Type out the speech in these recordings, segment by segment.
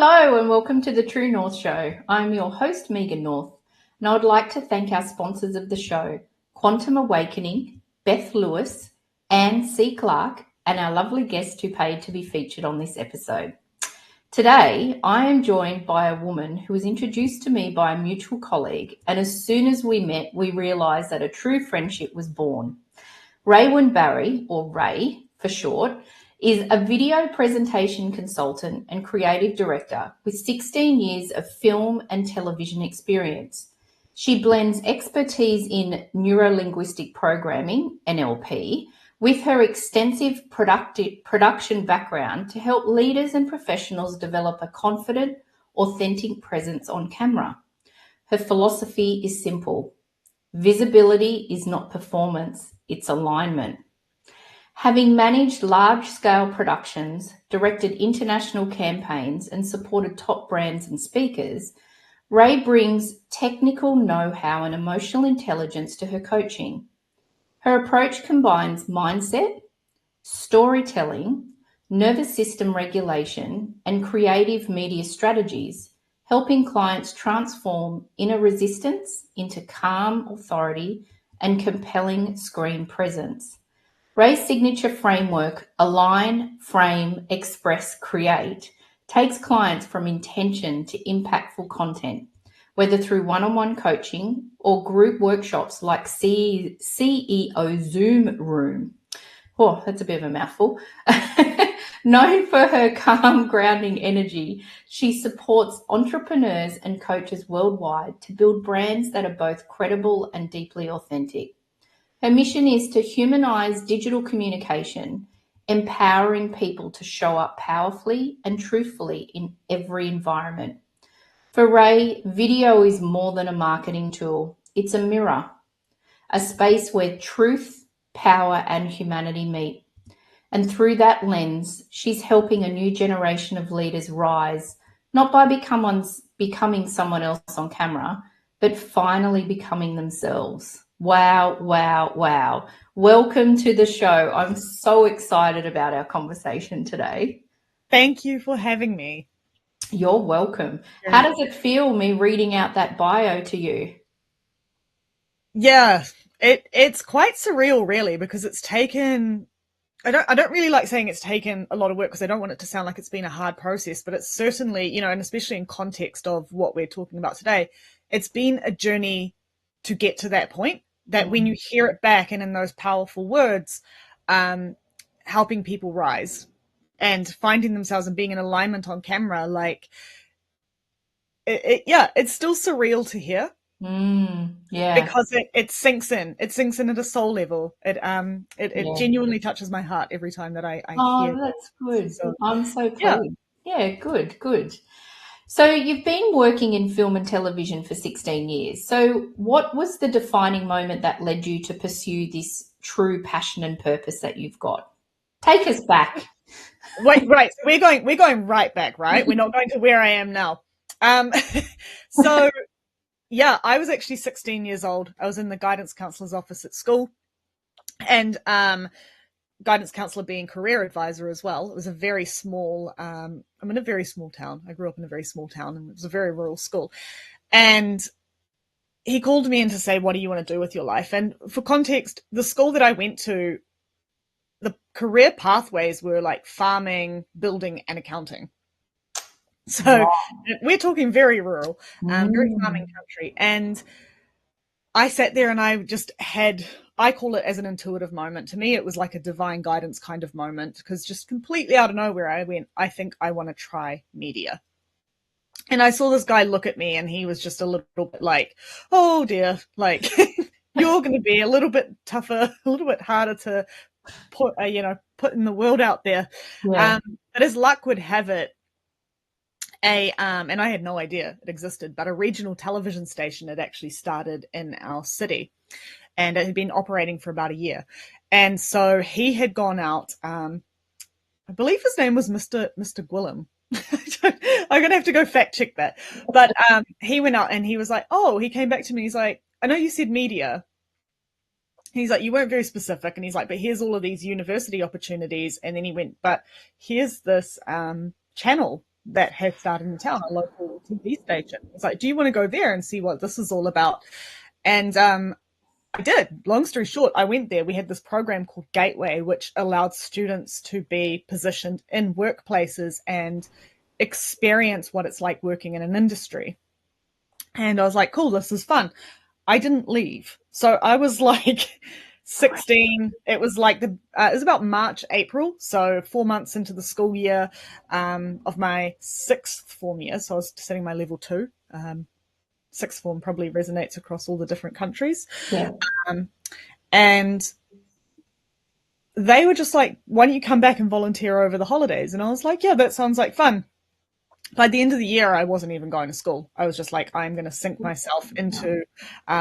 Hello and welcome to the True North Show. I'm your host, Megan North, and I would like to thank our sponsors of the show, Quantum Awakening, Beth Lewis, Anne C. Clark, and our lovely guest who paid to be featured on this episode. Today, I am joined by a woman who was introduced to me by a mutual colleague, and as soon as we met, we realised that a true friendship was born. Raewyn Barry, or Ray for short, is a video presentation consultant and creative director with 16 years of film and television experience. She blends expertise in neuro-linguistic programming, NLP, with her extensive production background to help leaders and professionals develop a confident, authentic presence on camera. Her philosophy is simple. Visibility is not performance, it's alignment. Having managed large-scale productions, directed international campaigns, and supported top brands and speakers, Ray brings technical know-how and emotional intelligence to her coaching. Her approach combines mindset, storytelling, nervous system regulation, and creative media strategies, helping clients transform inner resistance into calm authority and compelling screen presence. Ray's signature framework, Align, Frame, Express, Create, takes clients from intention to impactful content, whether through one-on-one coaching or group workshops like CEO Zoom Room. Oh, that's a bit of a mouthful. Known for her calm, grounding energy, she supports entrepreneurs and coaches worldwide to build brands that are both credible and deeply authentic. Her mission is to humanize digital communication, empowering people to show up powerfully and truthfully in every environment. For Ray, video is more than a marketing tool. It's a mirror, a space where truth, power, and humanity meet. And through that lens, she's helping a new generation of leaders rise, not by becoming someone else on camera, but finally becoming themselves. Wow, wow, wow. Welcome to the show. I'm so excited about our conversation today. Thank you for having me. You're welcome. How does it feel, me reading out that bio to you? Yeah, it's quite surreal, really, because it's taken... I don't really like saying it's taken a lot of work because I don't want it to sound like it's been a hard process, but it's certainly, and especially in context of what we're talking about today, it's been a journey to get to that point that when you hear it back and in those powerful words, helping people rise and finding themselves and being in alignment on camera, like, it's still surreal to hear. Yeah. Because it sinks in. It sinks in at a soul level. It genuinely touches my heart every time that I hear. Oh, that's good. So, I'm so pleased. Yeah, good. So you've been working in film and television for 16 years. So what was the defining moment that led you to pursue this true passion and purpose that you've got? Take us back. Wait, right. So we're going right back, right? We're not going to where I am now. So yeah, I was actually 16 years old. I was in the guidance counselor's office at school, and guidance counselor being career advisor as well. It was a very small, I'm in a very small town. I grew up in a very small town, and it was a very rural school. And he called me in to say, what do you want to do with your life? And for context, the school that I went to, the career pathways were like farming, building, and accounting. So we're talking very rural, very farming country. And I sat there and I just had, I call it as an intuitive moment. To me, it was like a divine guidance kind of moment, because just completely out of nowhere, I went, I think I want to try media. And I saw this guy look at me and he was just a little bit like, oh dear, like you're going to be a little bit tougher, a little bit harder to put in the world out there. Yeah. But as luck would have it, and I had no idea it existed, but a regional television station had actually started in our city, and it had been operating for about a year. And so he had gone out, I believe his name was Mr. Gwilym. I'm going to have to go fact check that. But he went out and he was like, oh, he came back to me. He's like, I know you said media. He's like, you weren't very specific. And he's like, but here's all of these university opportunities. And then he went, but here's this channel that has started in town, a local TV station. It's like, do you want to go there and see what this is all about? And I did. Long story short, I went there. We had this program called Gateway, which allowed students to be positioned in workplaces and experience what it's like working in an industry. And I was like, cool, this is fun. I didn't leave. So I was like 16. It was like it was about March, April. So 4 months into the school year of my sixth form year. So I was sitting my level 2. Sixth form probably resonates across all the different countries. Yeah. And they were just like, why don't you come back and volunteer over the holidays? And I was like, yeah, that sounds like fun. By the end of the year, I wasn't even going to school. I was just like, I'm going to sink myself into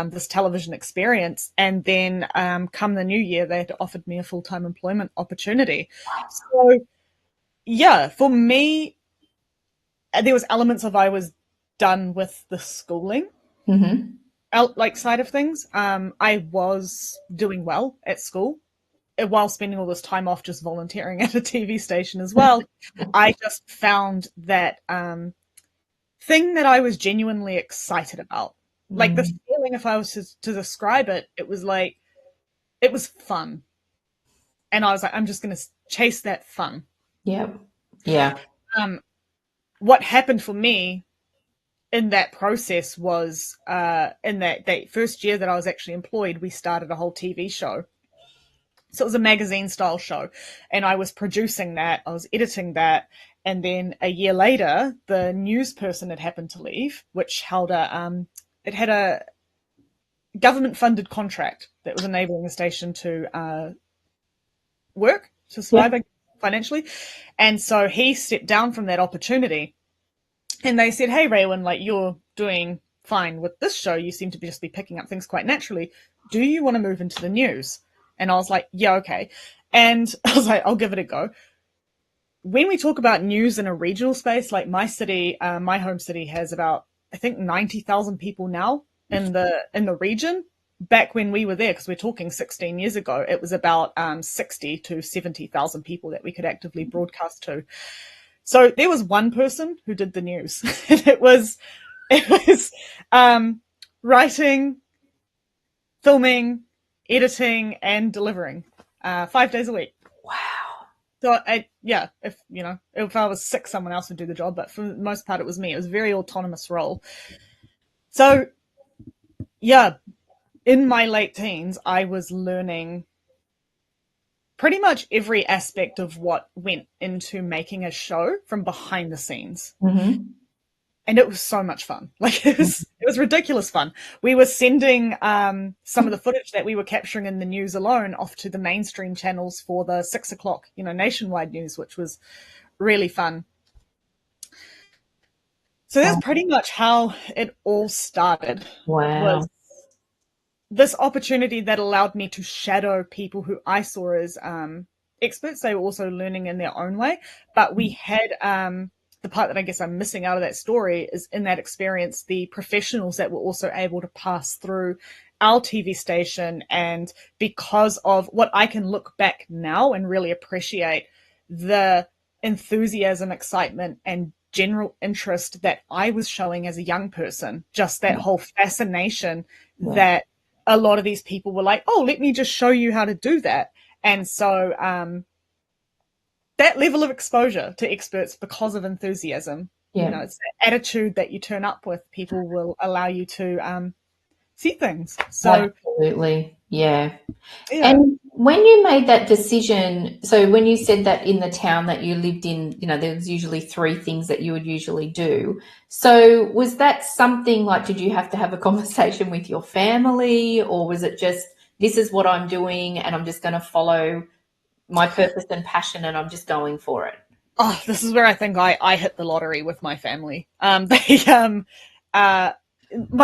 this television experience. And then come the new year, they had offered me a full-time employment opportunity. So, yeah, for me, there was elements of I was done with the schooling side of things. I was doing well at school while spending all this time off just volunteering at a TV station as well. I just found that thing that I was genuinely excited about. Like this feeling, if I was to describe it, it was like, it was fun. And I was like, I'm just going to chase that fun. Yeah. Yeah. What happened for me in that process was in that first year that I was actually employed, we started a whole TV show. So it was a magazine style show, and I was producing that, I was editing that, and then a year later, the news person had happened to leave, which held it had a government funded contract that was enabling the station to work, to survive financially. And so he stepped down from that opportunity, and they said, hey, Raewyn, like, you're doing fine with this show. You seem to just be picking up things quite naturally. Do you want to move into the news? And I was like, yeah, okay. And I was like, I'll give it a go. When we talk about news in a regional space, like my city, my home city has about, I think, 90,000 people now in the region. Back when we were there, because we're talking 16 years ago, it was about 60 to 70,000 people that we could actively broadcast to. So there was one person who did the news. it was writing, filming, editing, and delivering 5 days a week. Wow. So if I was sick, someone else would do the job, but for the most part, it was me. It was a very autonomous role. So, yeah, in my late teens, I was learning pretty much every aspect of what went into making a show from behind the scenes. And it was so much fun. Like it was ridiculous fun. We were sending some of the footage that we were capturing in the news alone off to the mainstream channels for the 6 o'clock, nationwide news, which was really fun. So that's pretty much how it all started. Wow. Was this opportunity that allowed me to shadow people who I saw as experts. They were also learning in their own way, but we had the part that I guess I'm missing out of that story is in that experience, the professionals that were also able to pass through our TV station. And because of what I can look back now and really appreciate the enthusiasm, excitement, and general interest that I was showing as a young person, just that whole fascination that a lot of these people were like, oh, let me just show you how to do that. And so that level of exposure to experts because of enthusiasm, it's the attitude that you turn up with, people will allow you to see things. So absolutely. Yeah. And when you made that decision, so when you said that in the town that you lived in, there was usually 3 things that you would usually do. So was that something like, did you have to have a conversation with your family, or was it just, this is what I'm doing and I'm just going to follow my purpose and passion and I'm just going for it? Oh, this is where I think I hit the lottery with my family. My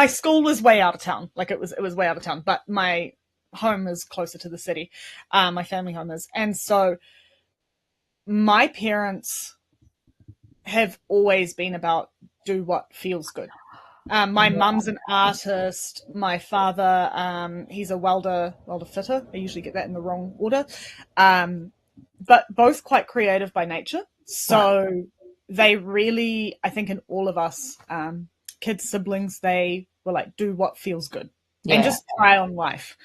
school was way out of town. Like it was way out of town, but my home is closer to the city. My family home is. And so my parents have always been about do what feels good. My mum's an artist. My father, he's a welder fitter. I usually get that in the wrong order. But both quite creative by nature. So they really, I think in all of us, kids, siblings, they were like, do what feels good and just try on life.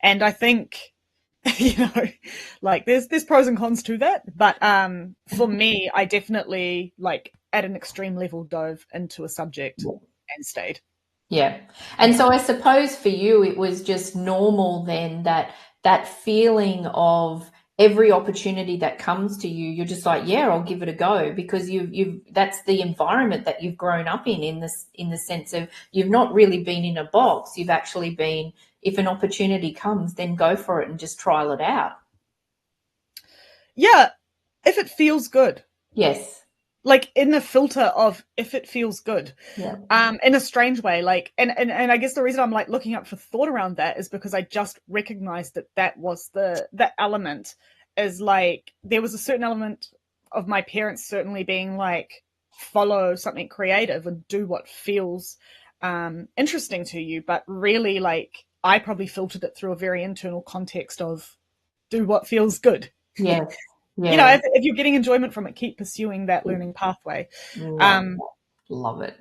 And I think, like there's pros and cons to that. But for me, I definitely like at an extreme level dove into a subject and stayed. Yeah. And so I suppose for you, it was just normal then that feeling of every opportunity that comes to you, you're just like, yeah, I'll give it a go, because you've that's the environment that you've grown up in the sense of you've not really been in a box. You've actually been, if an opportunity comes, then go for it and just trial it out. Yeah, if it feels good. Yes. Like in the filter of if it feels good. Yeah. In a strange way, like, and I guess the reason I'm like looking up for thought around that is because I just recognized that was that element, is like there was a certain element of my parents certainly being like, follow something creative and do what feels interesting to you, but really like I probably filtered it through a very internal context of do what feels good. Yes. Yeah. If you're getting enjoyment from it, keep pursuing that learning pathway. Love it.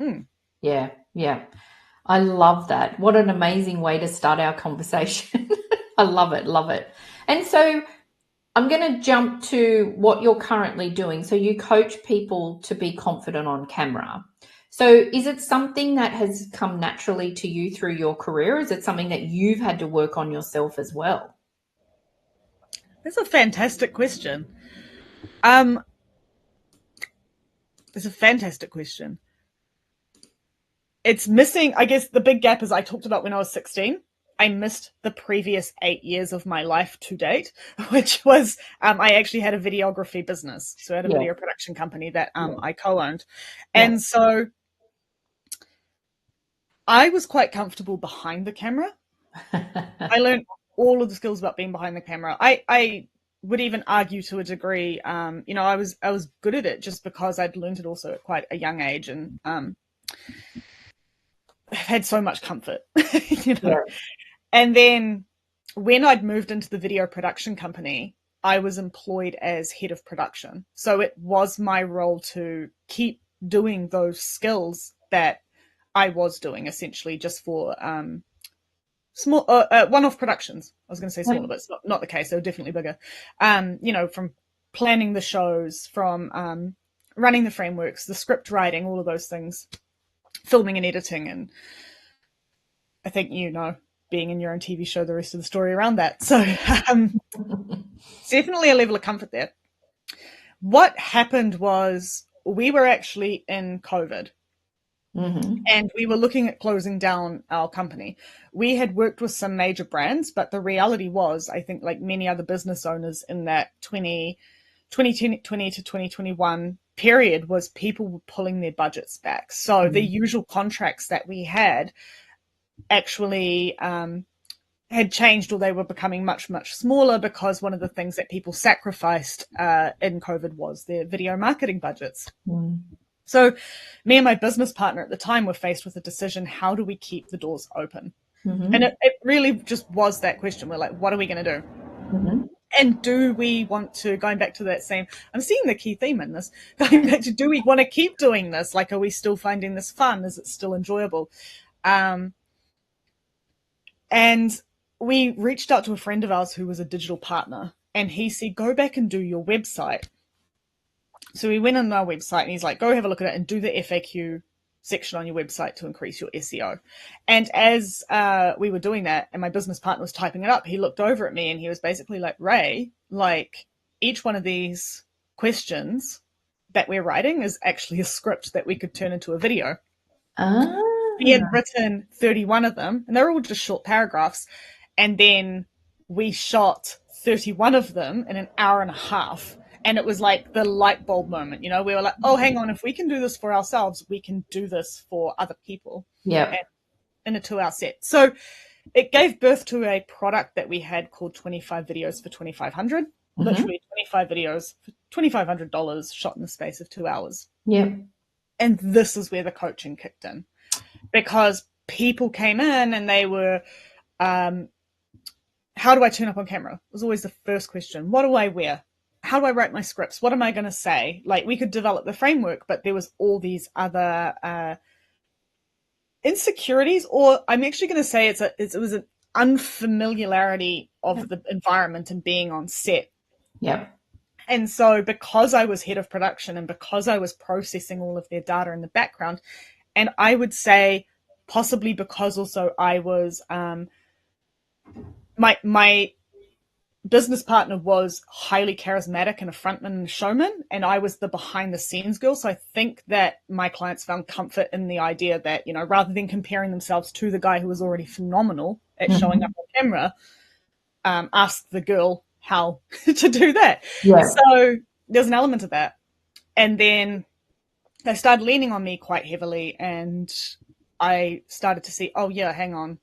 Mm. Yeah. I love that. What an amazing way to start our conversation. I love it. And so I'm going to jump to what you're currently doing. So you coach people to be confident on camera. So is it something that has come naturally to you through your career? Is it something that you've had to work on yourself as well? That's a fantastic question. It's a fantastic question. It's missing, I guess the big gap is I talked about when I was 16. I missed the previous 8 years of my life to date, which was, I actually had a videography business. So I had a video production company that I co-owned. And so I was quite comfortable behind the camera. I learned all of the skills about being behind the camera. I would even argue to a degree, I was good at it just because I'd learned it also at quite a young age, and had so much comfort, And then when I'd moved into the video production company, I was employed as head of production. So it was my role to keep doing those skills that I was doing, essentially just for small one-off productions. I was going to say smaller, but it's not the case. They were definitely bigger. From planning the shows, from running the frameworks, the script writing, all of those things, filming and editing. And I think, being in your own TV show, the rest of the story around that. So definitely a level of comfort there. What happened was we were actually in COVID. Mm-hmm. And we were looking at closing down our company. We had worked with some major brands, but the reality was, I think like many other business owners in that 2020 to 2021 period, was people were pulling their budgets back. So the usual contracts that we had actually had changed, or they were becoming much, much smaller, because one of the things that people sacrificed in COVID was their video marketing budgets. So me and my business partner at the time were faced with a decision: how do we keep the doors open? And it really just was that question. We're like, what are we going to do? And do we want to, going back to that same, I'm seeing the key theme in this, going back to, do we want to keep doing this? Like, are we still finding this fun? Is it still enjoyable? And we reached out to a friend of ours who was a digital partner, and he said, go back and do your website. So we went on our website, and he's like, go have a look at it and do the FAQ section on your website to increase your SEO. And as we were doing that, and my business partner was typing it up, he looked over at me and he was basically like, Ray, like, each one of these questions that we're writing is actually a script that we could turn into a video. He had written 31 of them, and they're all just short paragraphs. And then we shot 31 of them in an hour and a half. And it was like the light bulb moment, we were like, oh, hang on, if we can do this for ourselves, we can do this for other people. Yeah. In a 2-hour set. So it gave birth to a product that we had called 25 videos for $2,500, literally 25 videos for $2,500 shot in the space of 2 hours. Yeah. And this is where the coaching kicked in, because people came in and they were, how do I turn up on camera? It was always the first question. What do I wear? how do I write my scripts? What am I going to say? Like, we could develop the framework, but there was all these other insecurities, or I'm actually going to say it was an unfamiliarity of the environment and being on set. Yeah. And so because I was head of production and because I was processing all of their data in the background, and I would say possibly because also I was my business partner was highly charismatic and a frontman and a showman, and I was the behind the scenes girl. So I think that my clients found comfort in the idea that, you know, rather than comparing themselves to the guy who was already phenomenal at showing up on camera, ask the girl how to do that. Yeah. So there's an element of that. And then they started leaning on me quite heavily, and I started to see, oh yeah, hang on,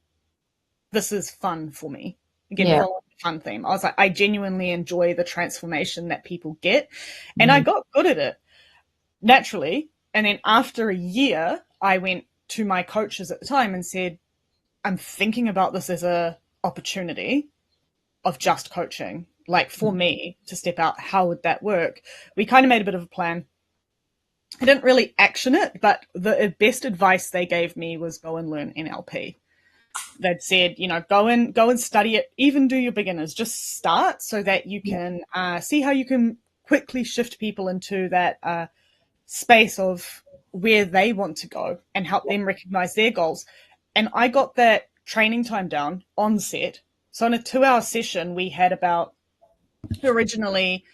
this is fun for me. Again, following the fun theme. I was like, I genuinely enjoy the transformation that people get. And I got good at it naturally. And then after a year, I went to my coaches at the time and said, I'm thinking about this as a opportunity of just coaching. Like, for me to step out, how would that work? We kind of made a bit of a plan. I didn't really action it, but the best advice they gave me was go and learn NLP. They'd said, you know, go and study it, even do your beginners, just start so that you can see how you can quickly shift people into that space of where they want to go and help them recognize their goals. And I got that training time down on set. So in a 2-hour session, we had about originally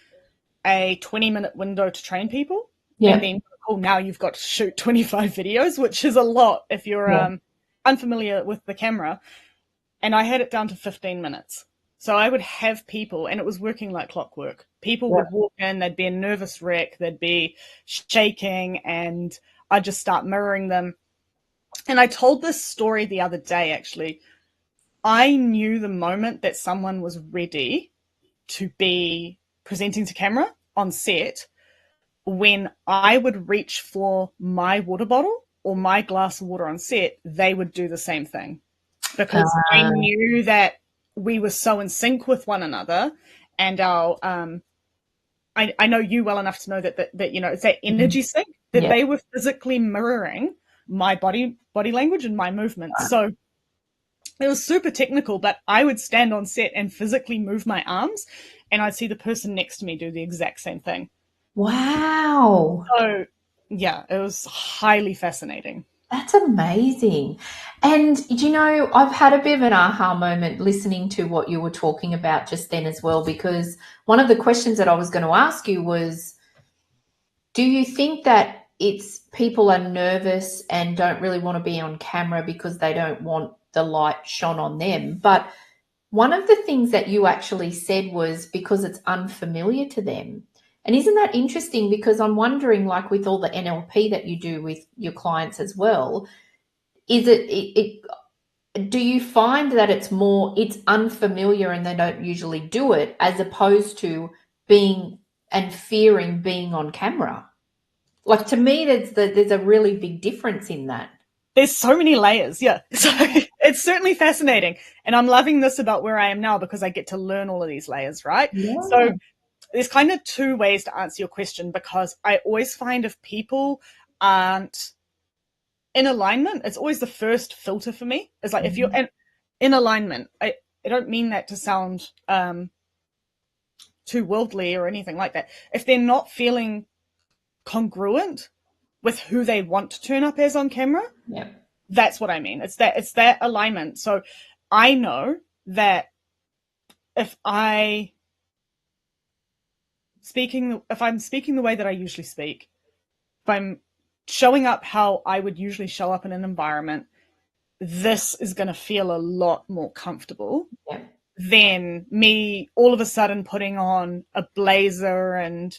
a 20-minute window to train people. Yeah. And then, now you've got to shoot 25 videos, which is a lot if you're unfamiliar with the camera. And I had it down to 15 minutes. So I would have people, and it was working like clockwork. People would walk in, they'd be a nervous wreck, they'd be shaking, and I'd just start mirroring them. And I told this story the other day, actually. I knew the moment that someone was ready to be presenting to camera on set when I would reach for my water bottle or my glass of water on set. They would do the same thing, because I knew that we were so in sync with one another, and our I know you well enough to know that you know, it's that energy sync that they were physically mirroring my body language and my movements. So it was super technical, but I would stand on set and physically move my arms, and I'd see the person next to me do the exact same thing. Wow. So yeah, it was highly fascinating. That's amazing. And, you know, I've had a bit of an aha moment listening to what you were talking about just then as well, because one of the questions that I was going to ask you was, do you think that it's people are nervous and don't really want to be on camera because they don't want the light shone on them? But one of the things that you actually said was because it's unfamiliar to them. And isn't that interesting? Because I'm wondering, like with all the NLP that you do with your clients as well, is do you find that it's unfamiliar and they don't usually do it, as opposed to being and fearing being on camera? Like, to me, there's a really big difference in that. There's so many layers. Yeah. So it's certainly fascinating. And I'm loving this about where I am now, because I get to learn all of these layers, right? Yeah. So there's kind of two ways to answer your question, because I always find if people aren't in alignment, it's always the first filter for me. It's like, if you're in alignment, I don't mean that to sound too worldly or anything like that. If they're not feeling congruent with who they want to turn up as on camera, that's what I mean. It's that alignment. So I know that if I'm speaking the way that I usually speak, if I'm showing up how I would usually show up in an environment, this is going to feel a lot more comfortable than me all of a sudden putting on a blazer and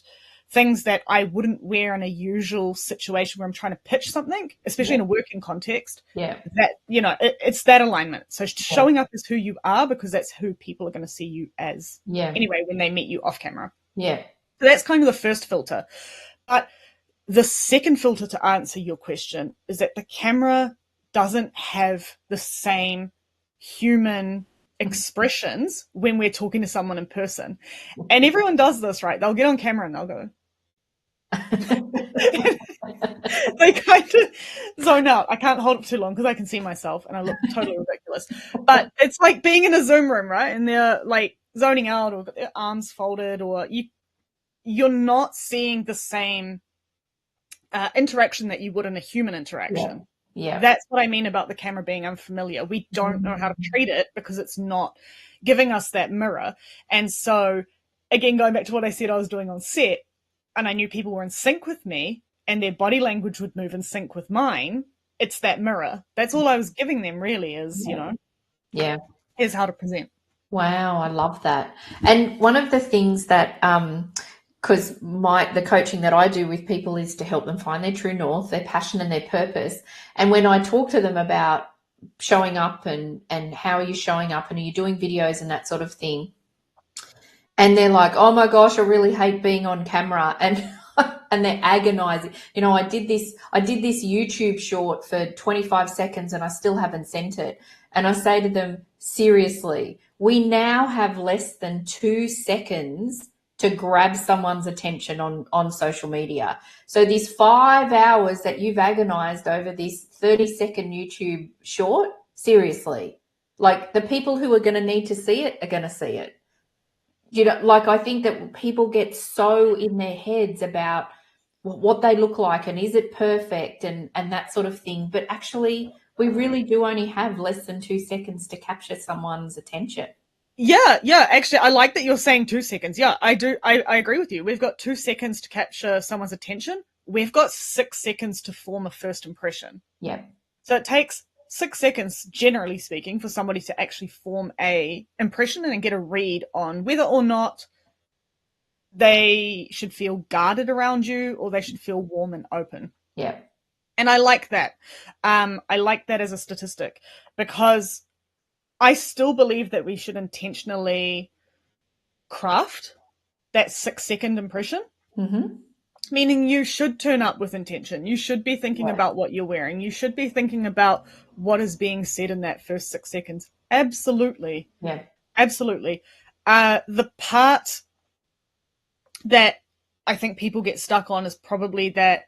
things that I wouldn't wear in a usual situation where I'm trying to pitch something, especially in a working context. That, you know, it's that alignment. So showing up as who you are, because that's who people are going to see you as anyway when they meet you off camera. So that's kind of the first filter. But the second filter, to answer your question, is that the camera doesn't have the same human expressions when we're talking to someone in person. And everyone does this, right? They'll get on camera and they'll go. They kind of zone out. I can't hold it too long because I can see myself and I look totally ridiculous. But it's like being in a Zoom room, right? And they're like zoning out or got their arms folded, or you're not seeing the same interaction that you would in a human interaction. Yeah. That's what I mean about the camera being unfamiliar. We don't know how to treat it because it's not giving us that mirror. And so, again, going back to what I said I was doing on set, and I knew people were in sync with me and their body language would move in sync with mine, it's that mirror. That's all I was giving them, really, is, here's how to present. Wow, I love that. And one of the things that because the coaching that I do with people is to help them find their true north, their passion and their purpose. And when I talk to them about showing up and how are you showing up and are you doing videos and that sort of thing, and they're like, oh my gosh, I really hate being on camera, and and they're agonizing. I did this YouTube short for 25 seconds and I still haven't sent it. And I say to them, seriously, we now have less than 2 seconds to grab someone's attention on social media. So these 5 hours that you've agonized over this 30-second YouTube short, seriously, like the people who are going to need to see it are going to see it. I think that people get so in their heads about what they look like and is it perfect and that sort of thing. But actually, we really do only have less than 2 seconds to capture someone's attention. Yeah. Actually, I like that you're saying 2 seconds. Yeah, I do. I agree with you. We've got 2 seconds to capture someone's attention. We've got 6 seconds to form a first impression. Yeah. So it takes 6 seconds, generally speaking, for somebody to actually form a impression and get a read on whether or not they should feel guarded around you or they should feel warm and open. Yeah. And I like that. I like that as a statistic because I still believe that we should intentionally craft that 6-second impression. Mm-hmm. Meaning you should turn up with intention. You should be thinking about what you're wearing. You should be thinking about what is being said in that first 6 seconds. Absolutely. Yeah. Absolutely. The part that I think people get stuck on is probably that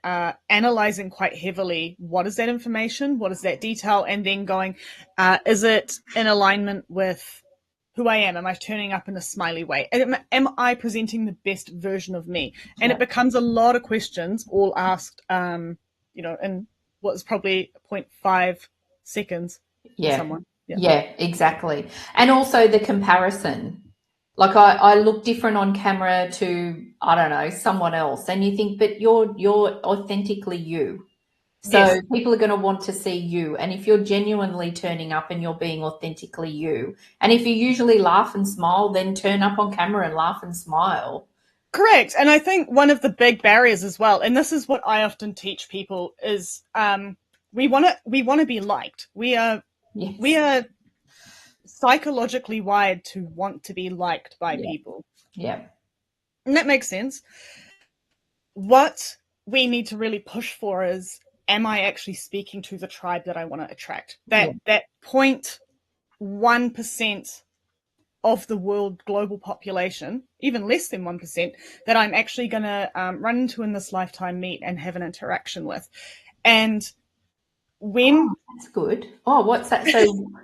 analyzing quite heavily, what is that information? What is that detail? And then going, is it in alignment with who I am? Am I turning up in a smiley way? Am I presenting the best version of me? And it becomes a lot of questions all asked, in what's probably 0.5 seconds to someone. Yeah, exactly. And also the comparison. Like I look different on camera to, I don't know, someone else. And you think, but you're authentically you. So people are going to want to see you. And if you're genuinely turning up and you're being authentically you, and if you usually laugh and smile, then turn up on camera and laugh and smile. Correct. And I think one of the big barriers as well, and this is what I often teach people, is we want to be liked. We are psychologically wired to want to be liked by people. Yeah. And that makes sense. What we need to really push for is, am I actually speaking to the tribe that I want to attract? That 0.1% of the world global population, even less than 1%, that I'm actually going to run into in this lifetime, meet and have an interaction with. And when... Oh, that's good. Oh, what's that?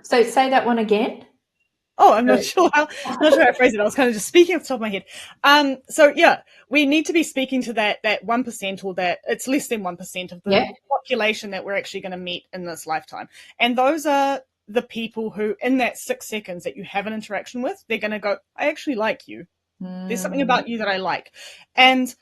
So say that one again. Oh, I'm not sure how to phrase it. I was kind of just speaking off the top of my head. So yeah, we need to be speaking to that 1%, or that it's less than 1% of the population that we're actually going to meet in this lifetime. And those are the people who, in that 6 seconds that you have an interaction with, they're going to go, I actually like you. There's something about you that I like. And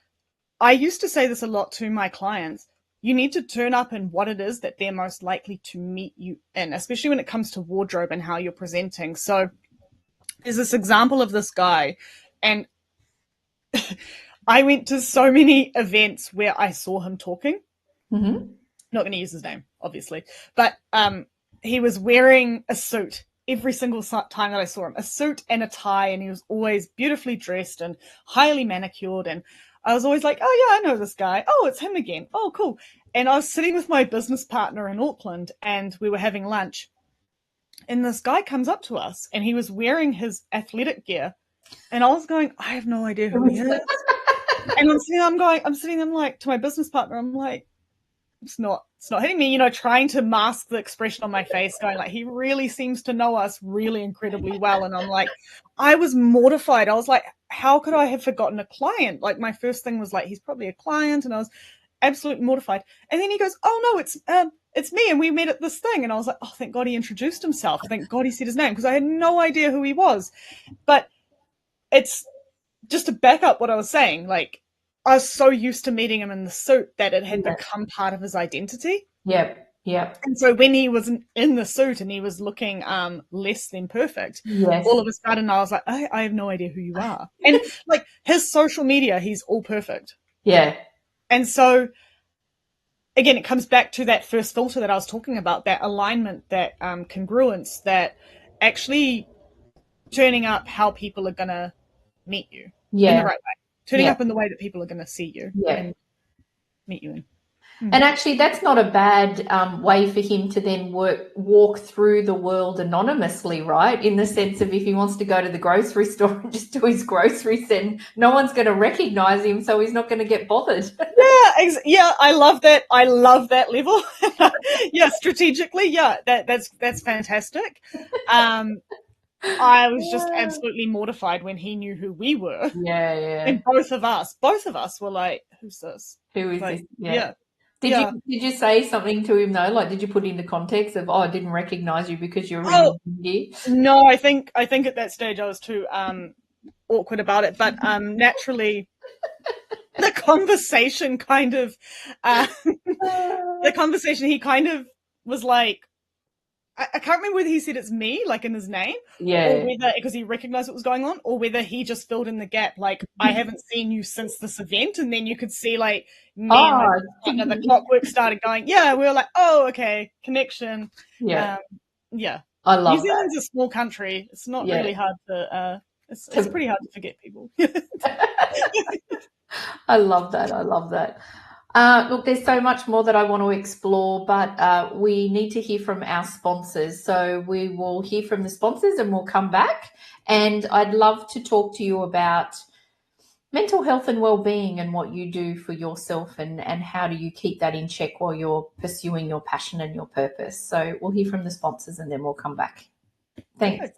I used to say this a lot to my clients. You need to turn up in what it is that they're most likely to meet you in, especially when it comes to wardrobe and how you're presenting. So there's this example of this guy, and I went to so many events where I saw him talking. Mm-hmm. Not going to use his name, obviously, but he was wearing a suit every single time that I saw him, a suit and a tie, and he was always beautifully dressed and highly manicured. And I was always like, oh yeah, I know this guy. Oh, it's him again. Oh, cool. And I was sitting with my business partner in Auckland, and we were having lunch. And this guy comes up to us, and he was wearing his athletic gear. And I was going, I have no idea who he is. And I'm sitting there, I'm like, to my business partner, I'm like, it's not hitting me, trying to mask the expression on my face, going like, he really seems to know us really incredibly well. And I'm like, I was mortified. I was like, how could I have forgotten a client? Like, my first thing was like, he's probably a client, and I was absolutely mortified. And then he goes, oh no, it's me, and we met at this thing. And I was like, oh, thank God he introduced himself. Thank God he said his name, because I had no idea who he was. But it's just to back up what I was saying, like, I was so used to meeting him in the suit that it had become part of his identity. Yep. And so when he was in the suit and he was looking less than perfect, all of a sudden I was like, I have no idea who you are. And like, his social media, he's all perfect. Yeah. And so again, it comes back to that first filter that I was talking about, that alignment, that congruence, that actually turning up how people are going to meet you in the right way. Turning up in the way that people are going to see you and meet you in. And actually, that's not a bad way for him to then walk through the world anonymously, right? In the sense of, if he wants to go to the grocery store and just do his groceries, then no one's going to recognize him, so he's not going to get bothered. Yeah, I love that. I love that level. Yeah, strategically, that's fantastic. I was just absolutely mortified when he knew who we were. Yeah. And both of us were like, who's this? Who is like, this? Yeah. Did you say something to him though? Like, did you put into context of, I didn't recognize you because you're in here? No, I think at that stage I was too awkward about it. But naturally, the conversation kind of, he kind of was like, I can't remember whether he said it's me, like in his name, or whether, because he recognized what was going on, or whether he just filled in the gap, like, I haven't seen you since this event. And then you could see, like, me and the clockwork started going. Yeah, we were like, oh, okay, connection. Yeah. I love New Zealand's a small country. It's not really hard to, it's pretty hard to forget people. I love that. Look, there's so much more that I want to explore, but we need to hear from our sponsors. So we will hear from the sponsors and we'll come back. And I'd love to talk to you about mental health and well-being and what you do for yourself, and how do you keep that in check while you're pursuing your passion and your purpose. So we'll hear from the sponsors and then we'll come back. Thanks.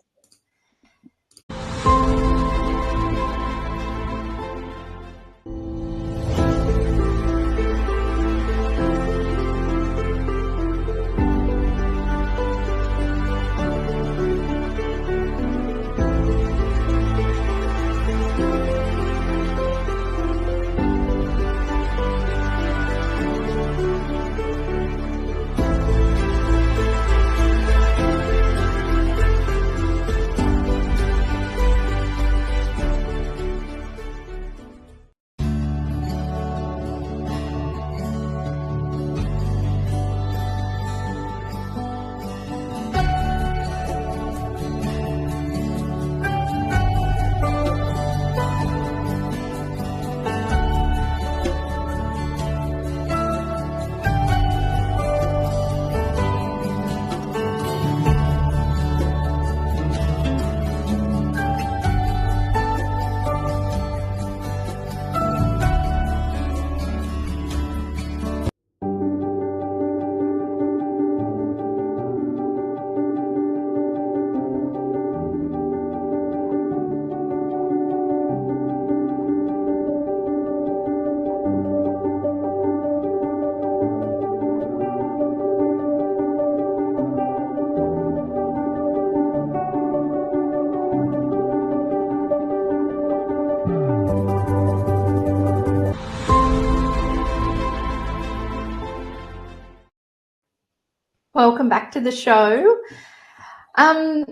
Welcome back to the show.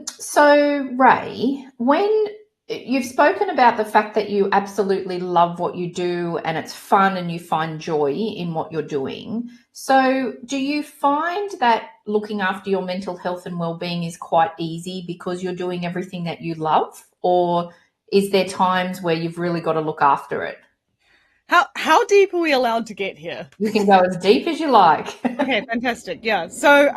So Ray, when you've spoken about the fact that you absolutely love what you do and it's fun and you find joy in what you're doing. So do you find that looking after your mental health and well-being is quite easy because you're doing everything that you love? Or is there times where you've really got to look after it? How deep are we allowed to get here? You can go as deep as you like. Okay, fantastic. Yeah. So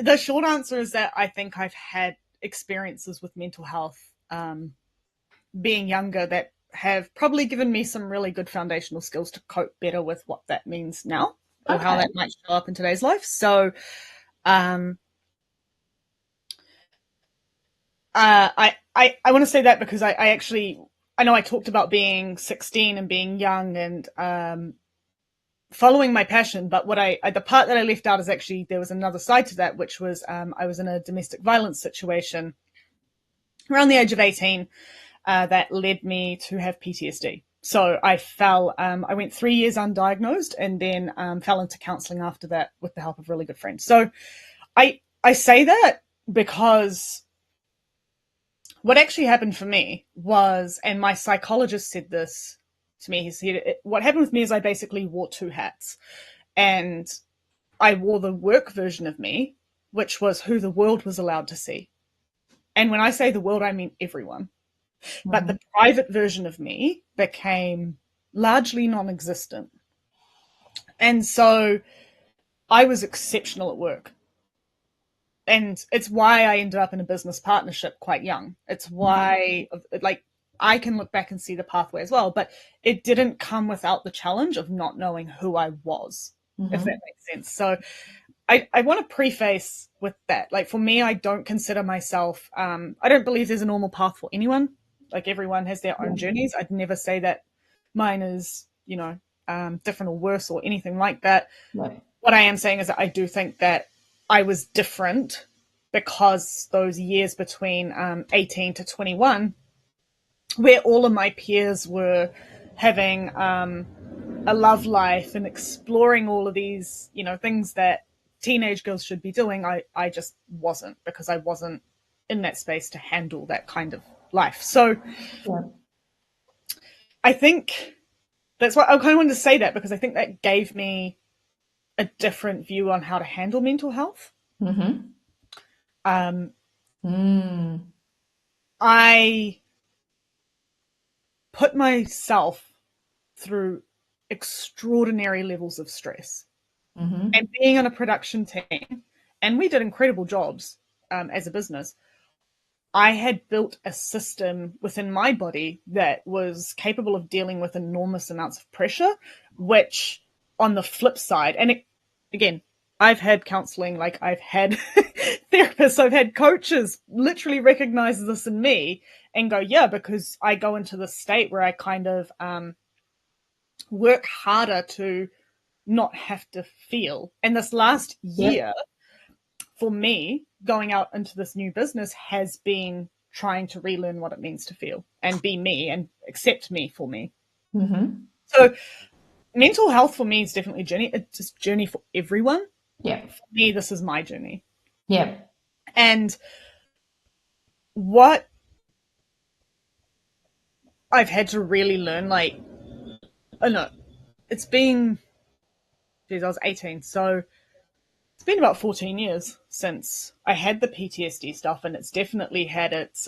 The short answer is that I think I've had experiences with mental health being younger that have probably given me some really good foundational skills to cope better with what that means now, or how that might show up in today's life. So I want to say that because I know I talked about being 16 and being young and following my passion, but the part that I left out is actually there was another side to that, which was I was in a domestic violence situation around the age of 18 that led me to have PTSD. So I went 3 years undiagnosed and then fell into counseling after that with the help of really good friends. So I say that because what actually happened for me was, and my psychologist said this to me, he said, what happened with me is I basically wore two hats. And I wore the work version of me, which was who the world was allowed to see. And when I say the world, I mean everyone. Mm-hmm. But the private version of me became largely non-existent. And so I was exceptional at work. And it's why I ended up in a business partnership quite young. It's why, like, I can look back and see the pathway as well, but it didn't come without the challenge of not knowing who I was, if that makes sense. So I want to preface with that. Like, for me, I don't consider myself, I don't believe there's a normal path for anyone. Like, everyone has their own journeys. I'd never say that mine is, different or worse or anything like that. Right. What I am saying is that I do think that I was different because those years between 18 to 21, where all of my peers were having a love life and exploring all of these, things that teenage girls should be doing, I just wasn't, because I wasn't in that space to handle that kind of life. So I think that's why I kind of wanted to say that, because I think that gave me a different view on how to handle mental health. I put myself through extraordinary levels of stress. And being on a production team, and we did incredible jobs as a business, I had built a system within my body that was capable of dealing with enormous amounts of pressure, which on the flip side, and again, I've had counseling, like I've had therapists, I've had coaches literally recognize this in me and go, yeah, because I go into the state where I kind of work harder to not have to feel. And this last year, for me, going out into this new business has been trying to relearn what it means to feel and be me and accept me for me. So mental health for me is definitely a journey. It's a journey for everyone. Yeah. For me, this is my journey. Yeah. And what I've had to really learn, I was 18, so it's been about 14 years since I had the PTSD stuff, and it's definitely had its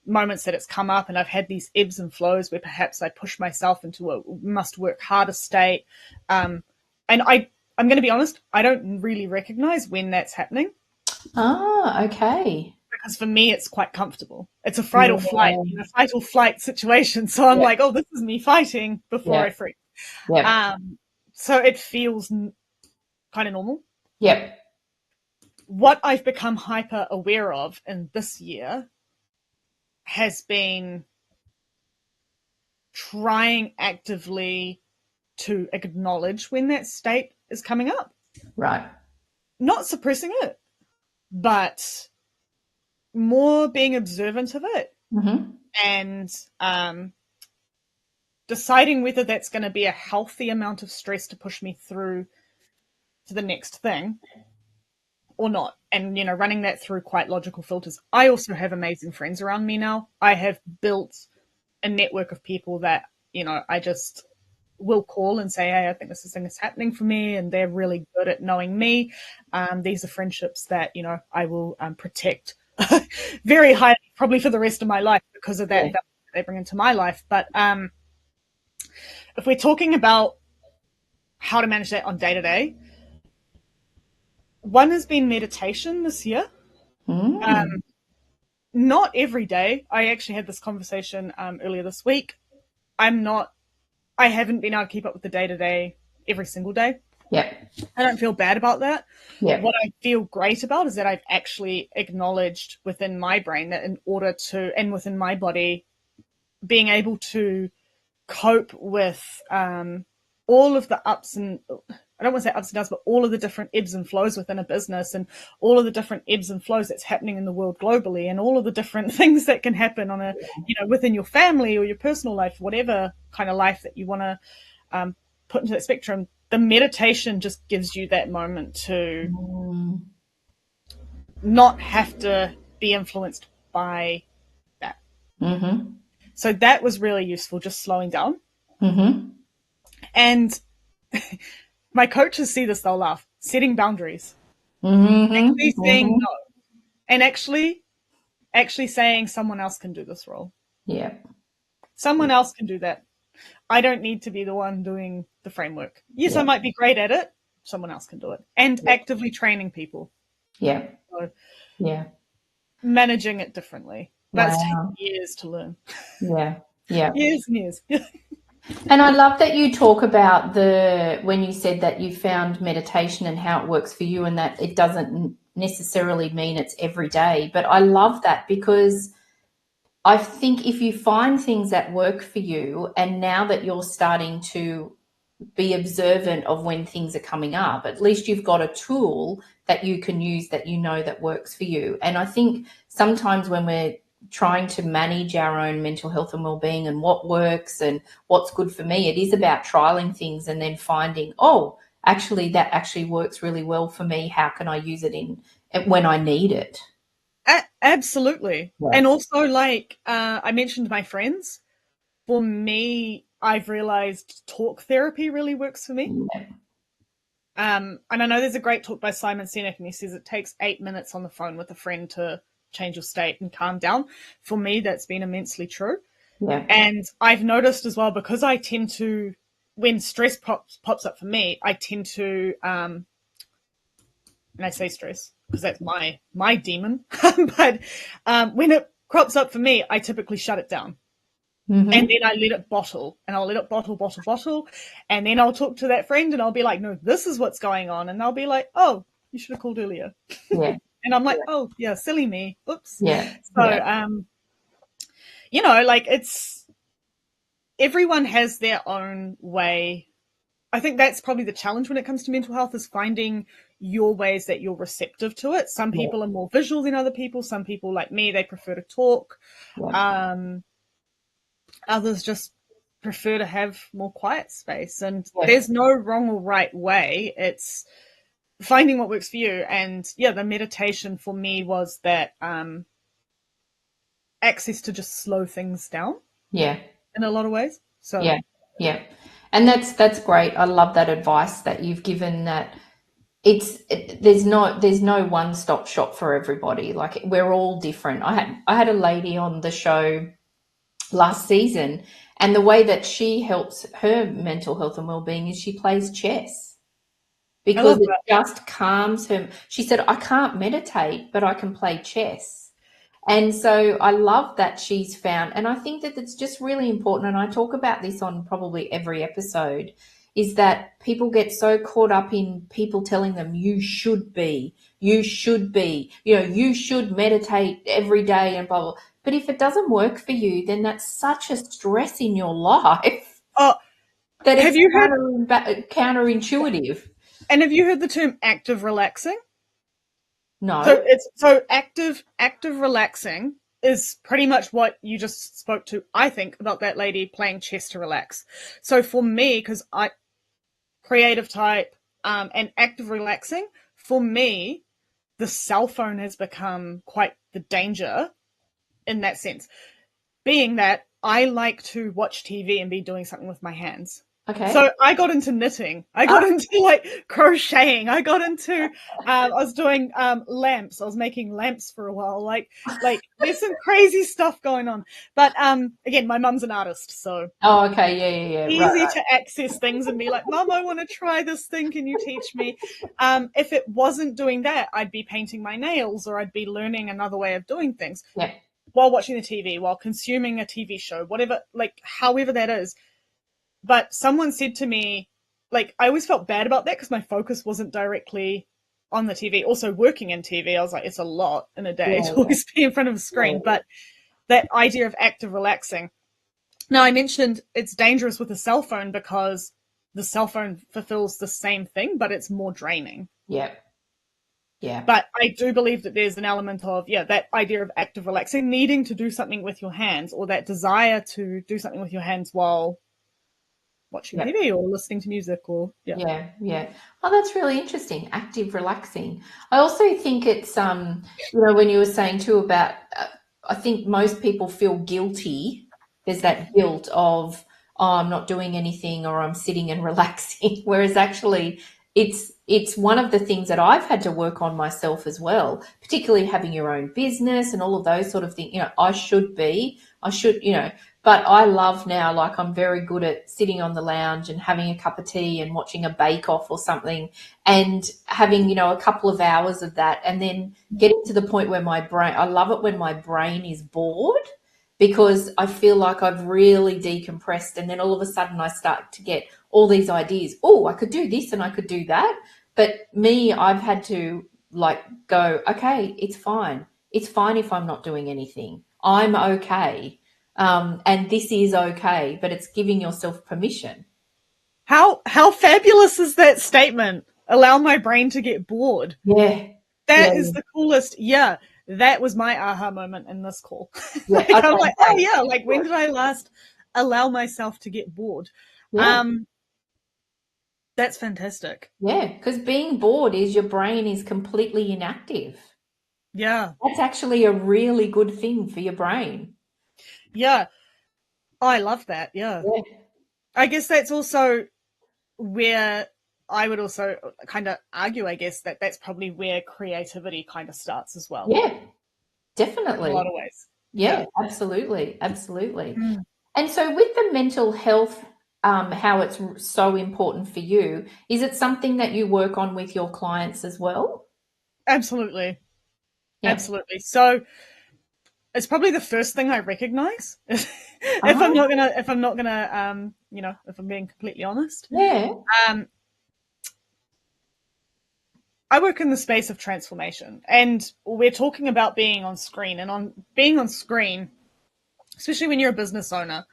moments that it's come up, and I've had these ebbs and flows where perhaps I push myself into a must work harder state. And I'm going to be honest, I don't really recognize when that's happening. Ah, okay. Because for me, it's quite comfortable. It's a fight or flight situation. So I'm like, oh, this is me fighting before I freak. So it feels kind of normal. Yep. What I've become hyper aware of in this year has been trying actively to acknowledge when that state is coming up. Right. Not suppressing it, but more being observant of it. And deciding whether that's going to be a healthy amount of stress to push me through to the next thing or not, and running that through quite logical filters. I also have amazing friends around me now. I have built a network of people that I just will call and say, hey, I think this thing is happening for me, and they're really good at knowing me. These are friendships that I will protect very highly, probably for the rest of my life, because of that they bring into my life. But if we're talking about how to manage that on day to day, One has been meditation this year. Not every day. I actually had this conversation earlier this week. I haven't been able to keep up with the day-to-day every single day. Yeah. I don't feel bad about that. Yeah. What I feel great about is that I've actually acknowledged within my brain that in order to, and within my body, being able to cope with all of the ups and, I don't want to say ups and downs, but all of the different ebbs and flows within a business, and all of the different ebbs and flows that's happening in the world globally, and all of the different things that can happen on within your family or your personal life, whatever kind of life that you want to put into that spectrum. The meditation just gives you that moment to not have to be influenced by that. Mm-hmm. So that was really useful, just slowing down. Mm-hmm. And my coaches see this, they'll laugh. Setting boundaries. Mm-hmm. Actually saying no. And actually saying someone else can do this role. Yeah. Someone else can do that. I don't need to be the one doing the framework. Yes, Yeah. I might be great at it. Someone else can do it. And actively training people. Yeah. So Yeah. managing it differently. That's Wow. taken years to learn. Yeah. Yeah. Years and years. And I love that you talk about when you said that you found meditation and how it works for you, and that it doesn't necessarily mean it's every day. But I love that, because I think if you find things that work for you, and now that you're starting to be observant of when things are coming up, at least you've got a tool that you can use that that works for you. And I think sometimes when we're trying to manage our own mental health and well-being and what works and what's good for me, it is about trialing things and then finding, oh, actually that actually works really well for me. How can I use it when I need it? Absolutely. Yeah. And also, I mentioned my friends. For me, I've realized talk therapy really works for me. Yeah. And I know there's a great talk by Simon Sinek, and he says it takes 8 minutes on the phone with a friend to change your state and calm down. For me, that's been immensely true. Yeah. And I've noticed as well, because I tend to, when stress pops up for me, I tend to, and I say stress because that's my demon, but when it crops up for me, I typically shut it down. Mm-hmm. And then I let it bottle, and I'll let it bottle. And then I'll talk to that friend and I'll be like, no, this is what's going on. And they'll be like, oh, you should have called earlier. Yeah. And I'm like, oh, yeah, silly me. Oops. Yeah. So, everyone has their own way. I think that's probably the challenge when it comes to mental health, is finding your ways that you're receptive to it. Some people are more visual than other people. Some people, like me, they prefer to talk. Others just prefer to have more quiet space. And there's no wrong or right way. It's finding what works for you. And the meditation for me was that access to just slow things down. Yeah. In a lot of ways. So yeah. And that's great. I love that advice that you've given, that there's no one-stop shop for everybody. Like, we're all different. I had a lady on the show last season, and the way that she helps her mental health and well-being is she plays chess, because it just calms her. She said, I can't meditate, but I can play chess. And so I love that she's found, and I think that it's just really important, and I talk about this on probably every episode, is that people get so caught up in people telling them you should you should meditate every day and blah, blah. But if it doesn't work for you, then that's such a stress in your life that it's counterintuitive. And have you heard the term active relaxing? No. So active relaxing is pretty much what you just spoke to, I think, about that lady playing chess to relax. So for me, because I creative type and active relaxing, for me, the cell phone has become quite the danger in that sense. Being that I like to watch TV and be doing something with my hands. Okay. So I got into knitting. I got into like crocheting. I got into, I was doing lamps. I was making lamps for a while. Like there's some crazy stuff going on. But again, my mum's an artist, so Oh, okay. Yeah. easy to access things and be like, Mum, I want to try this thing. Can you teach me? If it wasn't doing that, I'd be painting my nails or I'd be learning another way of doing things Yeah. while watching the TV, while consuming a TV show, whatever, like however that is. But someone said to me, like, I always felt bad about that because my focus wasn't directly on the TV. Also, working in TV, I was like, it's a lot in a day to always be in front of a screen. But that idea of active relaxing. Now, I mentioned it's dangerous with a cell phone because the cell phone fulfills the same thing, but it's more draining. Yeah. Yeah. But I do believe that there's an element of, that idea of active relaxing, needing to do something with your hands, or that desire to do something with your hands while watching TV or listening to music or Yeah. Oh, that's really interesting. Active relaxing. I also think it's when you were saying too about I think most people feel guilty. There's that guilt of, oh, I'm not doing anything or I'm sitting and relaxing, whereas actually it's one of the things that I've had to work on myself as well, particularly having your own business and all of those sort of things. I should, but I love now, like I'm very good at sitting on the lounge and having a cup of tea and watching a bake off or something and having, a couple of hours of that and then getting to the point where I love it when my brain is bored because I feel like I've really decompressed and then all of a sudden I start to get all these ideas. Oh, I could do this and I could do that. But I've had to like go, okay, it's fine. It's fine if I'm not doing anything. I'm okay. And this is okay, but it's giving yourself permission. How fabulous is that statement? Allow my brain to get bored. Yeah. That is the coolest. Yeah. That was my aha moment in this call. Yeah. Like, I'm like, oh yeah, like when did I last allow myself to get bored? Yeah. That's fantastic. Yeah, because being bored is your brain is completely inactive. Yeah. That's actually a really good thing for your brain. Yeah. I love that. Yeah. I guess that's also where I would also kind of argue, I guess, that that's probably where creativity kind of starts as well. Yeah, definitely. In a lot of ways. Yeah, absolutely. And so with the mental health, how it's so important for you, is it something that you work on with your clients as well? Absolutely. Yeah. Absolutely. So it's probably the first thing I recognize if I'm not gonna, if I'm being completely honest. Yeah. I work in the space of transformation and we're talking about being on screen and on being on screen, especially when you're a business owner,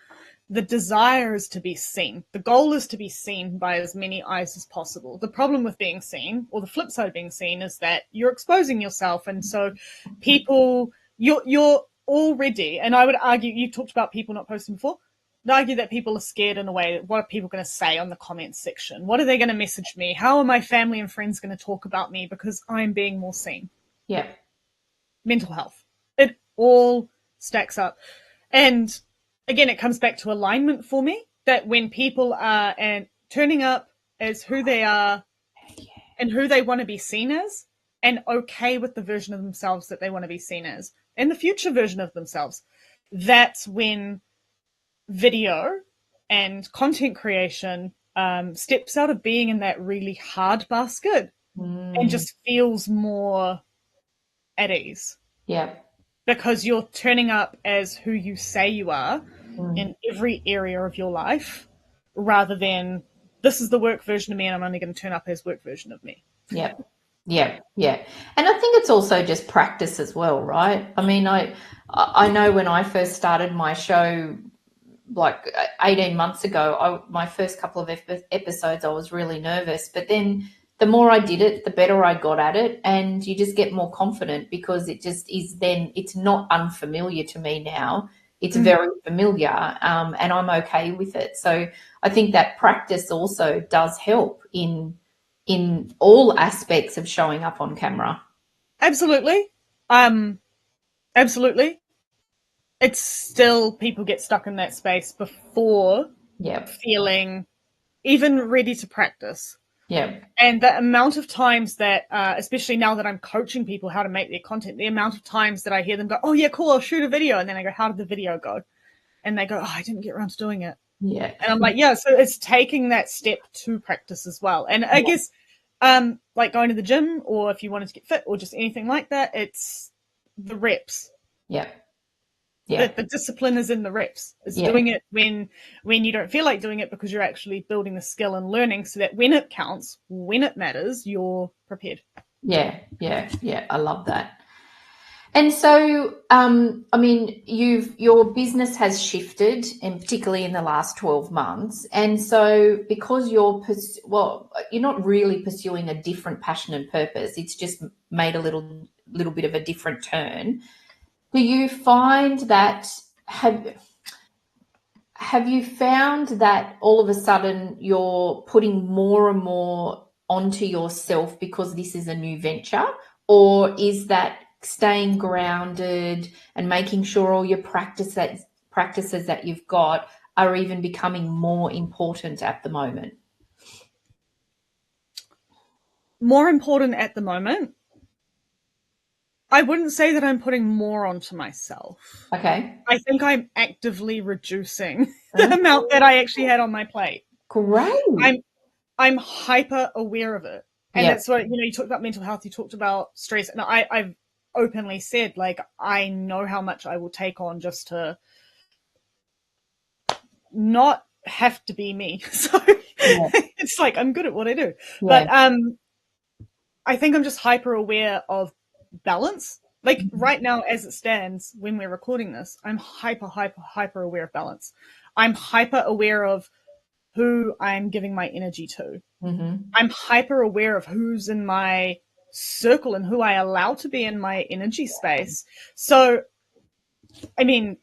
the desire is to be seen. The goal is to be seen by as many eyes as possible. The problem with being seen, or the flip side of being seen, is that you're exposing yourself. And so people, you're already, and I would argue, you talked about people not posting before, I'd argue that people are scared in a way. What are people going to say on the comments section? What are they going to message me? How are my family and friends going to talk about me because I'm being more seen? Yeah. Mental health. It all stacks up. And again, it comes back to alignment for me, that when people are and turning up as who they are and who they want to be seen as, and okay with the version of themselves that they want to be seen as, and the future version of themselves, that's when video and content creation steps out of being in that really hard basket and just feels more at ease. Yeah. Because you're turning up as who you say you are in every area of your life, rather than this is the work version of me and I'm only going to turn up as work version of me. Yeah. And I think it's also just practice as well, right? I mean, I know when I first started my show, like 18 months ago, my first couple of episodes, I was really nervous, but then the more I did it, the better I got at it. And you just get more confident because it just is then, it's not unfamiliar to me now. It's very familiar, and I'm okay with it. So I think that practice also does help in all aspects of showing up on camera. Absolutely. Absolutely. It's still, people get stuck in that space before feeling even ready to practice. Yeah. And the amount of times that, especially now that I'm coaching people how to make their content, the amount of times that I hear them go, oh yeah, cool, I'll shoot a video. And then I go, how did the video go? And they go, oh, I didn't get around to doing it. Yeah. And I'm like, yeah, so it's taking that step to practice as well. And I guess, like going to the gym, or if you wanted to get fit or just anything like that, it's the reps. Yeah. Yeah. The discipline is in the reps. It's Yeah. doing it when you don't feel like doing it, because you're actually building the skill and learning, so that when it counts, when it matters, you're prepared. Yeah. Yeah. Yeah. I love that. And so, I mean, your business has shifted, and particularly in the last 12 months. And so, because you're not really pursuing a different passion and purpose, it's just made a little bit of a different turn. Do you find that have you found that all of a sudden you're putting more and more onto yourself because this is a new venture, or is that staying grounded and making sure all your practices that you've got are even becoming more important at the moment? More important at the moment. I wouldn't say that I'm putting more onto myself. Okay. I think I'm actively reducing the amount that I actually had on my plate. Great. I'm hyper aware of it. And that's what, you talked about mental health, you talked about stress. And I've openly said, like, I know how much I will take on just to not have to be me. So it's like, I'm good at what I do. But I think I'm just hyper aware of balance. Like right now, as it stands, when we're recording this, I'm hyper aware of balance. I'm hyper aware of who I'm giving my energy to. Mm-hmm. I'm hyper aware of who's in my circle and who I allow to be in my energy space. So, I mean,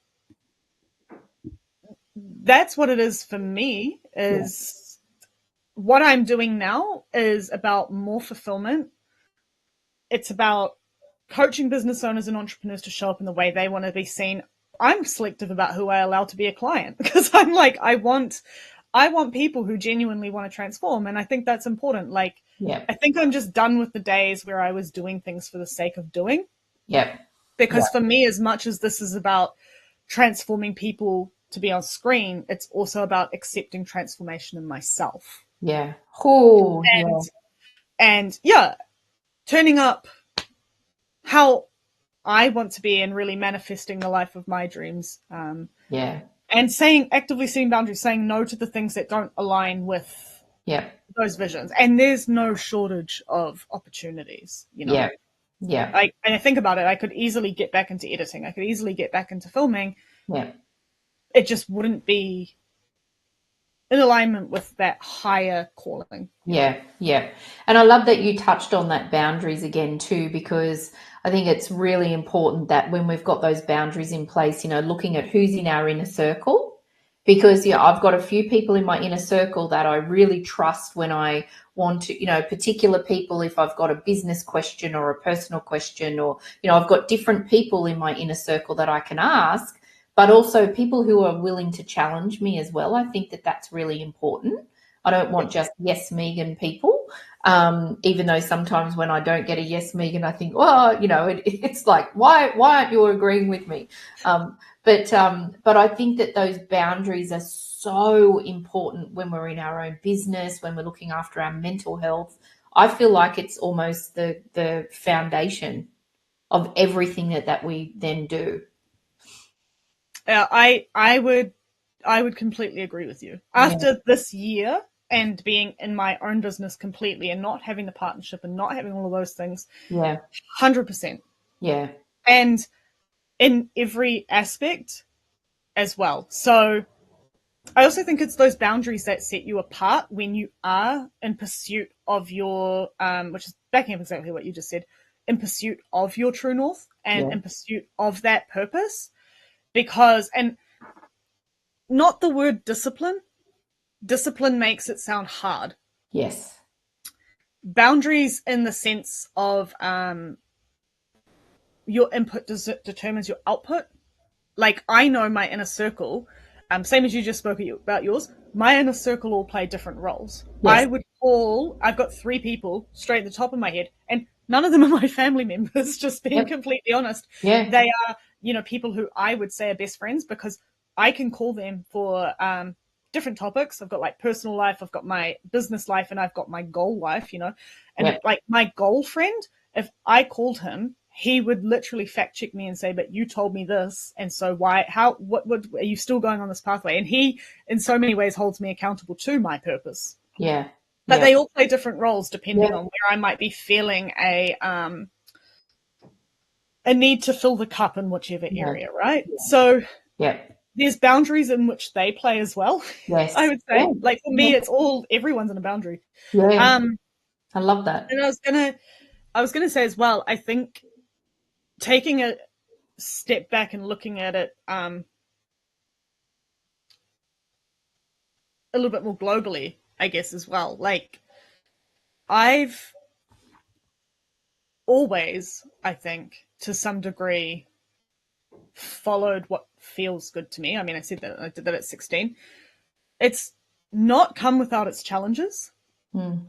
that's what it is for me, is what I'm doing now is about more fulfillment. It's about coaching business owners and entrepreneurs to show up in the way they want to be seen. I'm selective about who I allow to be a client, because I'm like, I want people who genuinely want to transform. And I think that's important. Like, I think I'm just done with the days where I was doing things for the sake of doing. Because for me, as much as this is about transforming people to be on screen, it's also about accepting transformation in myself. And turning up how I want to be and really manifesting the life of my dreams. And actively setting boundaries, saying no to the things that don't align with those visions. And there's no shortage of opportunities, and I think about it, I could easily get back into editing. I could easily get back into filming. It just wouldn't be in alignment with that higher calling. And I love that you touched on that boundaries again too, because I think it's really important that when we've got those boundaries in place, looking at who's in our inner circle, because I've got a few people in my inner circle that I really trust when I want to, particular people, if I've got a business question or a personal question, or, I've got different people in my inner circle that I can ask, but also people who are willing to challenge me as well. I think that that's really important. I don't want just yes, Megan people, even though sometimes when I don't get a yes, Megan, I think, well, it's like, why aren't you agreeing with me? But I think that those boundaries are so important when we're in our own business, when we're looking after our mental health. I feel like it's almost the foundation of everything that we then do. I would completely agree with you. After this year and being in my own business completely and not having the partnership and not having all of those things, 100%. And in every aspect as well. So I also think it's those boundaries that set you apart when you are in pursuit of your, which is backing up exactly what you just said, in pursuit of your true north and in pursuit of that purpose. Because, and not the word discipline makes it sound hard. Boundaries in the sense of your input determines your output. Like, I know my inner circle, same as you just spoke about yours, my inner circle all play different roles. Yes. I've got 3 people straight at the top of my head, and none of them are my family members, just being completely honest. Yeah. They are, people who I would say are best friends, because I can call them for different topics. I've got like personal life, I've got my business life, and I've got my goal life, and like my goal friend, if I called him, he would literally fact check me and say, but you told me this, and so what are you still going on this pathway? And he, in so many ways, holds me accountable to my purpose. Yeah. But they all play different roles depending on where I might be feeling a need to fill the cup in whichever area, right? So there's boundaries in which they play as well. Yes. I would say, like for me, it's everyone's in a boundary. Yeah. I love that. And I was gonna say as well, I think taking a step back and looking at it a little bit more globally, I guess, as well. Like, I've always, I think, to some degree, followed what feels good to me. I mean, I said that I did that at 16. It's not come without its challenges.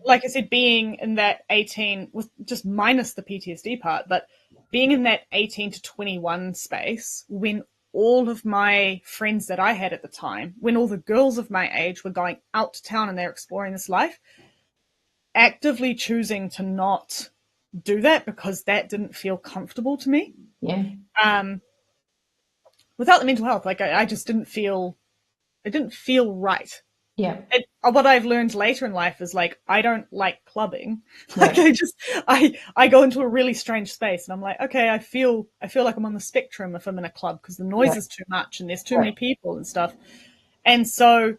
Like I said, being in that 18, with just minus the PTSD part, but being in that 18 to 21 space when all of my friends that I had at the time, when all the girls of my age were going out to town and they're exploring this life, actively choosing to not do that because that didn't feel comfortable to me. Yeah. Without the mental health, like I just didn't feel, it didn't feel right. Yeah. What I've learned later in life is like, I don't like clubbing. Like I go into a really strange space and I'm like, okay, I feel like I'm on the spectrum if I'm in a club because the noise is too much and there's too many people and stuff. And so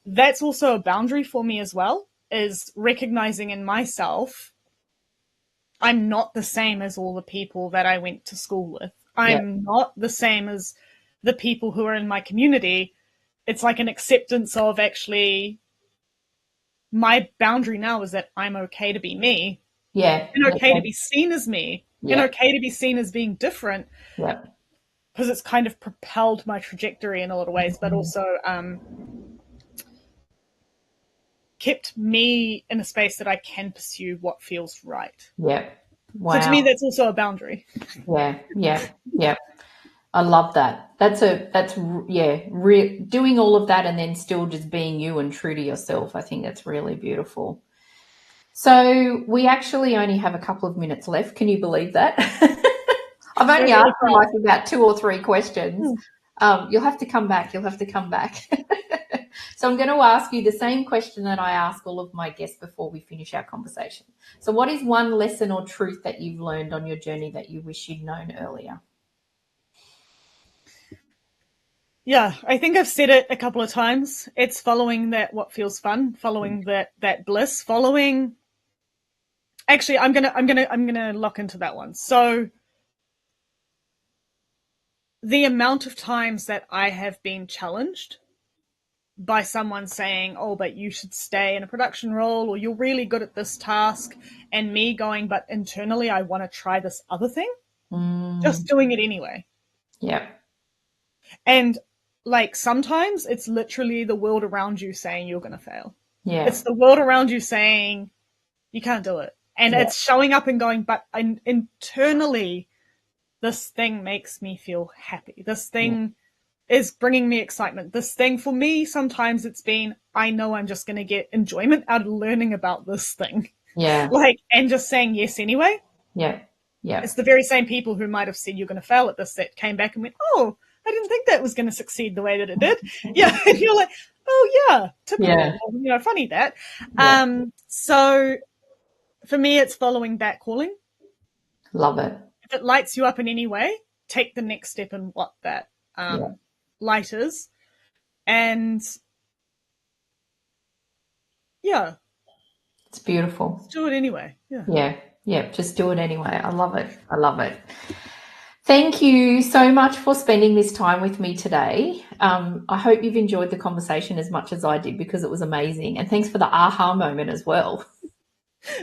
that's also a boundary for me as well, is recognizing in myself, I'm not the same as all the people that I went to school with. I'm not the same as the people who are in my community. It's like an acceptance of actually my boundary now is that I'm okay to be me. Yeah. And okay to be seen as me. And okay to be seen as being different. Yeah. Because it's kind of propelled my trajectory in a lot of ways, but also kept me in a space that I can pursue what feels right. Yeah. Wow. So to me, that's also a boundary. Yeah. I love that. Doing all of that and then still just being you and true to yourself. I think that's really beautiful. So we actually only have a couple of minutes left. Can you believe that? I've only asked you like about 2 or 3 questions. You'll have to come back. So I'm going to ask you the same question that I ask all of my guests before we finish our conversation. So what is one lesson or truth that you've learned on your journey that you wish you'd known earlier? Yeah, I think I've said it a couple of times. It's following that what feels fun, following that bliss, following. Actually, I'm gonna lock into that one. So the amount of times that I have been challenged by someone saying, "Oh, but you should stay in a production role, or you're really good at this task," and me going, "But internally, I want to try this other thing." Just doing it anyway. Yeah. And like sometimes it's literally the world around you saying you're going to fail. Yeah. It's the world around you saying you can't do it. And it's showing up and going, but internally, this thing makes me feel happy. This thing is bringing me excitement. This thing for me, sometimes it's been, I know I'm just going to get enjoyment out of learning about this thing. Yeah. And just saying yes anyway. Yeah. Yeah. It's the very same people who might have said you're going to fail at this that came back and went, "Oh, I didn't think that was going to succeed the way that it did." Yeah. And you're like, "Oh yeah, typical, funny that." Yeah. So for me, it's following that calling. Love it. If it lights you up in any way, take the next step in what that light is. And yeah. It's beautiful. Just do it anyway. Yeah. Yeah. Just do it anyway. I love it. Thank you so much for spending this time with me today. I hope you've enjoyed the conversation as much as I did because it was amazing. And thanks for the aha moment as well.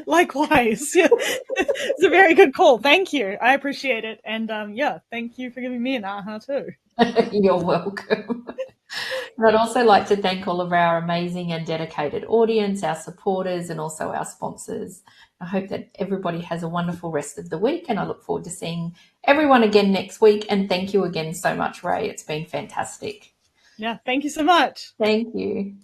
Likewise. Yeah. It's a very good call. Thank you. I appreciate it. And thank you for giving me an aha too. You're welcome. And I'd also like to thank all of our amazing and dedicated audience, our supporters, and also our sponsors. I hope that everybody has a wonderful rest of the week, and I look forward to seeing everyone again next week. And thank you again so much, Ray. It's been fantastic. Yeah, thank you so much. Thank you.